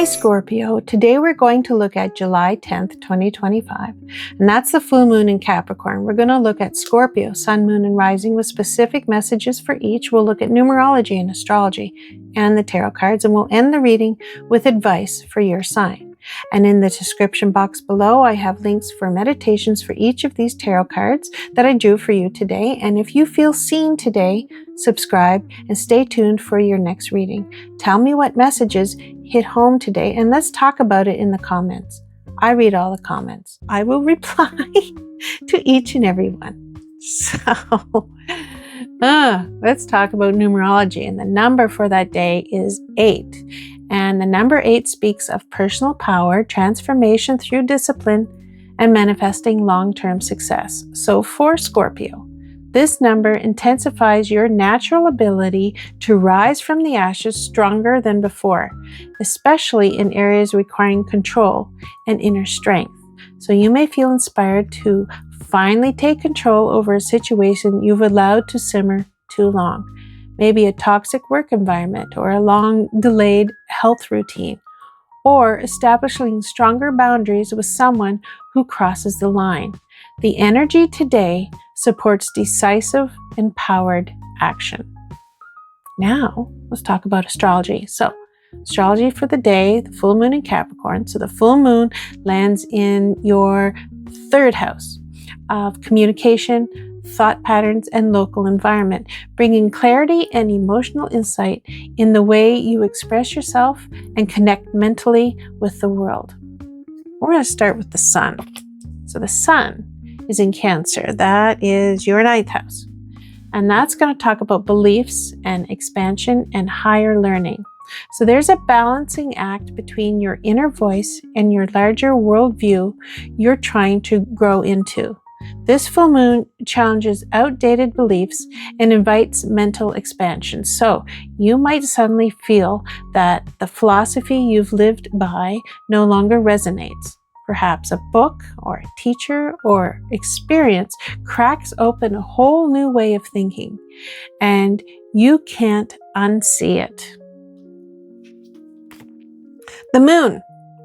Hi Scorpio, today we're going to look at July 10th, 2025, and that's the full moon in Capricorn. We're going to look at Scorpio, Sun, Moon, and Rising with specific messages for each. We'll look at Numerology and Astrology and the tarot cards, and we'll end the reading with advice for your sign. And in the description box below, I have links for meditations for each of these tarot cards that I drew for you today. And if you feel seen today, subscribe and stay tuned for your next reading. Tell me what messages hit home today, and let's talk about it in the comments. I read all the comments. I will reply to each and every one. So, let's talk about numerology. And the number for that day is 8. And the number 8 speaks of personal power, transformation through discipline, and manifesting long-term success. So for Scorpio, this number intensifies your natural ability to rise from the ashes stronger than before, especially in areas requiring control and inner strength. So you may feel inspired to finally take control over a situation you've allowed to simmer too long. Maybe a toxic work environment or a long delayed health routine, or establishing stronger boundaries with someone who crosses the line. The energy today supports decisive, empowered action. Now, let's talk about astrology. So, astrology for the day, the full moon in Capricorn. So the full moon lands in your 3rd house of communication, thought patterns, and local environment, bringing clarity and emotional insight in the way you express yourself and connect mentally with the world. We're going to start with the sun. So the sun is in Cancer. That is your 9th house. And that's going to talk about beliefs and expansion and higher learning. So there's a balancing act between your inner voice and your larger worldview you're trying to grow into. This full moon challenges outdated beliefs and invites mental expansion. So you might suddenly feel that the philosophy you've lived by no longer resonates. Perhaps a book or a teacher or experience cracks open a whole new way of thinking, and you can't unsee it. The moon.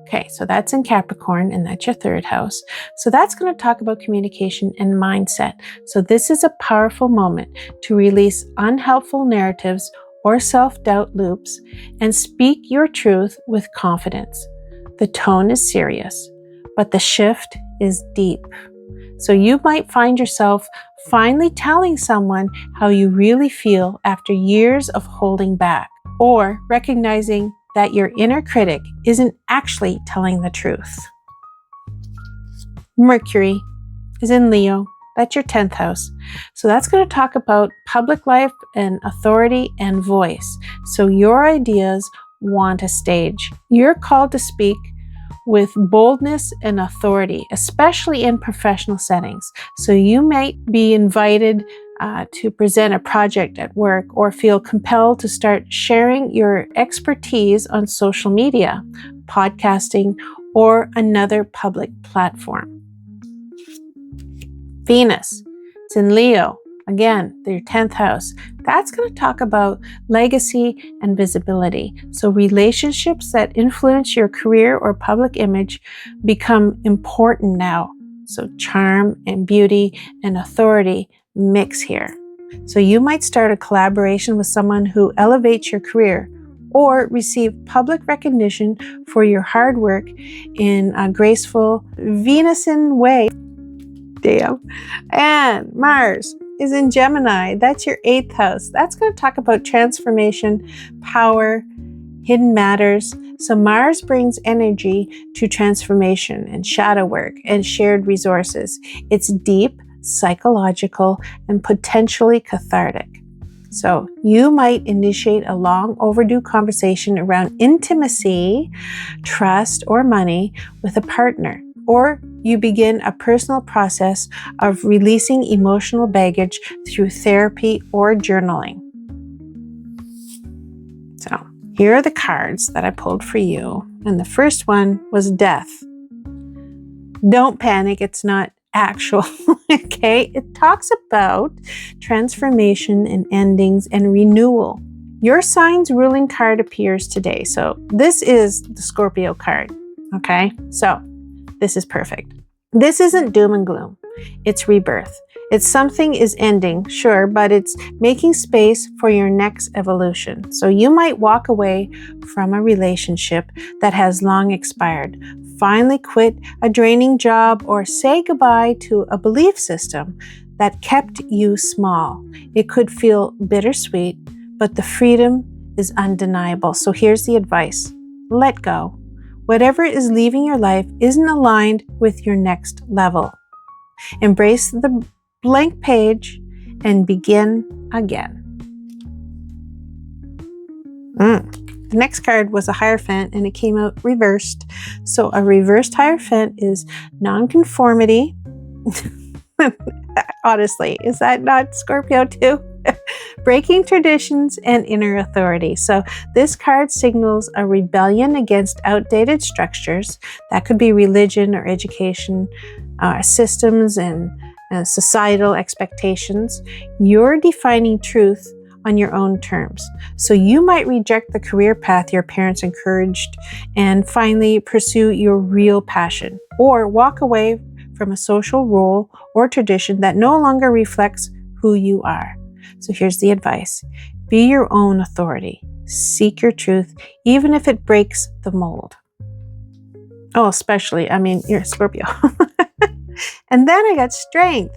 Okay, so that's in Capricorn, and that's your 3rd house. So that's going to talk about communication and mindset. So this is a powerful moment to release unhelpful narratives or self-doubt loops and speak your truth with confidence. The tone is serious, but the shift is deep. So you might find yourself finally telling someone how you really feel after years of holding back, or recognizing that your inner critic isn't actually telling the truth. Mercury is in Leo. That's your 10th house. So that's going to talk about public life and authority and voice. So your ideas want a stage. You're called to speak with boldness and authority, especially in professional settings. So you might be invited to present a project at work, or feel compelled to start sharing your expertise on social media, podcasting, or another public platform. Venus, it's in Leo. Again, your 10th house. That's going to talk about legacy and visibility. So relationships that influence your career or public image become important now. So charm and beauty and authority mix here. So you might start a collaboration with someone who elevates your career, or receive public recognition for your hard work in a graceful Venusian way. Damn. And Mars is in Gemini. That's your 8th house. That's going to talk about transformation, power, hidden matters. So Mars brings energy to transformation and shadow work and shared resources. It's deep, psychological, and potentially cathartic. So you might initiate a long overdue conversation around intimacy, trust, or money with a partner, or you begin a personal process of releasing emotional baggage through therapy or journaling. So here are the cards that I pulled for you. And the first one was Death. Don't panic, it's not actual, okay? It talks about transformation and endings and renewal. Your sign's ruling card appears today. So this is the Scorpio card. Okay, so this is perfect. This isn't doom and gloom. It's rebirth. It's something is ending, sure, but it's making space for your next evolution. So you might walk away from a relationship that has long expired, finally quit a draining job, or say goodbye to a belief system that kept you small. It could feel bittersweet, but the freedom is undeniable. So here's the advice. Let go. Whatever is leaving your life isn't aligned with your next level. Embrace the blank page and begin again. The next card was a Hierophant, and it came out reversed. So a reversed Hierophant is nonconformity. Honestly, is that not Scorpio too? Breaking traditions and inner authority. So this card signals a rebellion against outdated structures. That could be religion or education, systems and societal expectations. You're defining truth on your own terms. So you might reject the career path your parents encouraged and finally pursue your real passion, or walk away from a social role or tradition that no longer reflects who you are. So here's the advice. Be your own authority. Seek your truth, even if it breaks the mold. Oh, especially, you're Scorpio. And then I got Strength.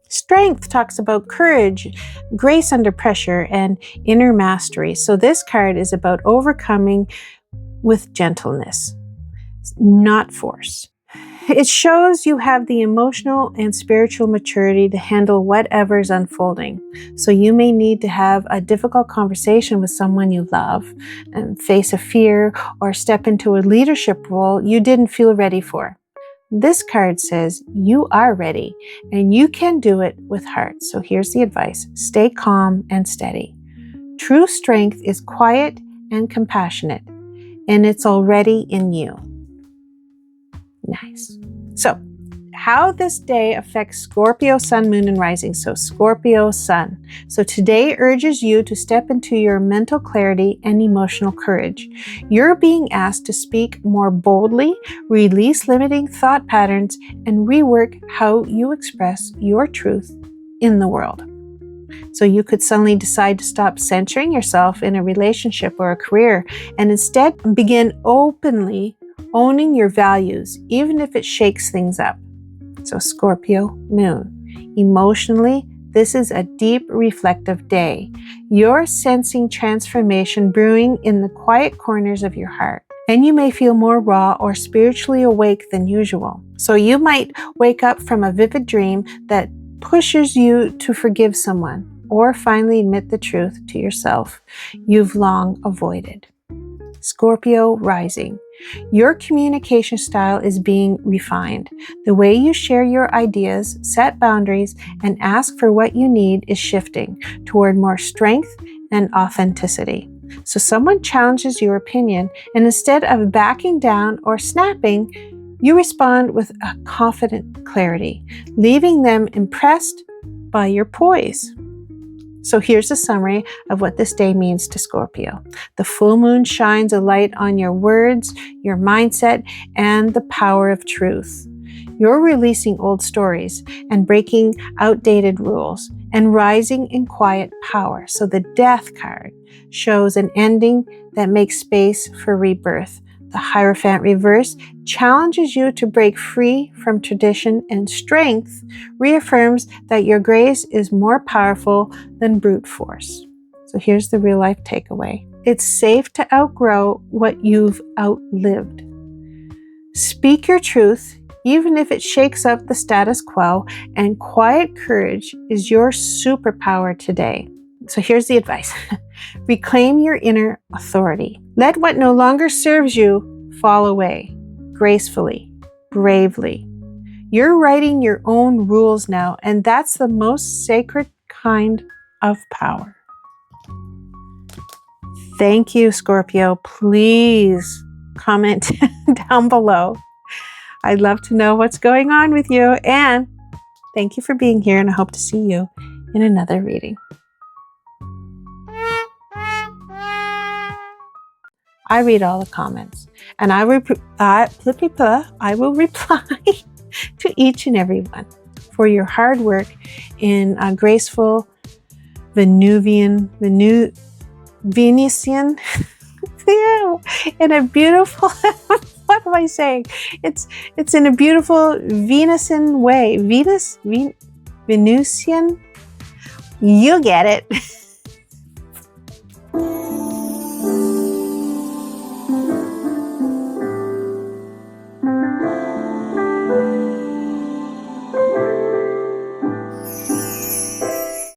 Strength talks about courage, grace under pressure, and inner mastery. So this card is about overcoming with gentleness, not force. It shows you have the emotional and spiritual maturity to handle whatever's unfolding. So you may need to have a difficult conversation with someone you love and face a fear or step into a leadership role you didn't feel ready for. This card says you are ready and you can do it with heart. So here's the advice. Stay calm and steady. True strength is quiet and compassionate, and it's already in you. Nice. So, how this day affects Scorpio Sun, Moon, and Rising. So, Scorpio Sun. So, today urges you to step into your mental clarity and emotional courage. You're being asked to speak more boldly, release limiting thought patterns, and rework how you express your truth in the world. So, you could suddenly decide to stop censoring yourself in a relationship or a career and instead begin openly owning your values, even if it shakes things up. So Scorpio Moon. Emotionally, this is a deep reflective day. You're sensing transformation brewing in the quiet corners of your heart. And you may feel more raw or spiritually awake than usual. So you might wake up from a vivid dream that pushes you to forgive someone or finally admit the truth to yourself you've long avoided. Scorpio Rising. Your communication style is being refined. The way you share your ideas, set boundaries, and ask for what you need is shifting toward more strength and authenticity. So someone challenges your opinion, and instead of backing down or snapping, you respond with a confident clarity, leaving them impressed by your poise. So here's a summary of what this day means to Scorpio. The full moon shines a light on your words, your mindset, and the power of truth. You're releasing old stories and breaking outdated rules and rising in quiet power. So the Death card shows an ending that makes space for rebirth. The Hierophant reverse challenges you to break free from tradition, and Strength reaffirms that your grace is more powerful than brute force. So here's the real life takeaway. It's safe to outgrow what you've outlived. Speak your truth, even if it shakes up the status quo, and quiet courage is your superpower today. So here's the advice. Reclaim your inner authority. Let what no longer serves you fall away, gracefully, bravely. You're writing your own rules now, and that's the most sacred kind of power. Thank you, Scorpio. Please comment down below. I'd love to know what's going on with you, and thank you for being here, and I hope to see you in another reading. I read all the comments, and I will reply to each and every one for your hard work in a graceful Venetian, yeah, in a beautiful, what am I saying? It's in a beautiful Venusian way. Venusian? You get it.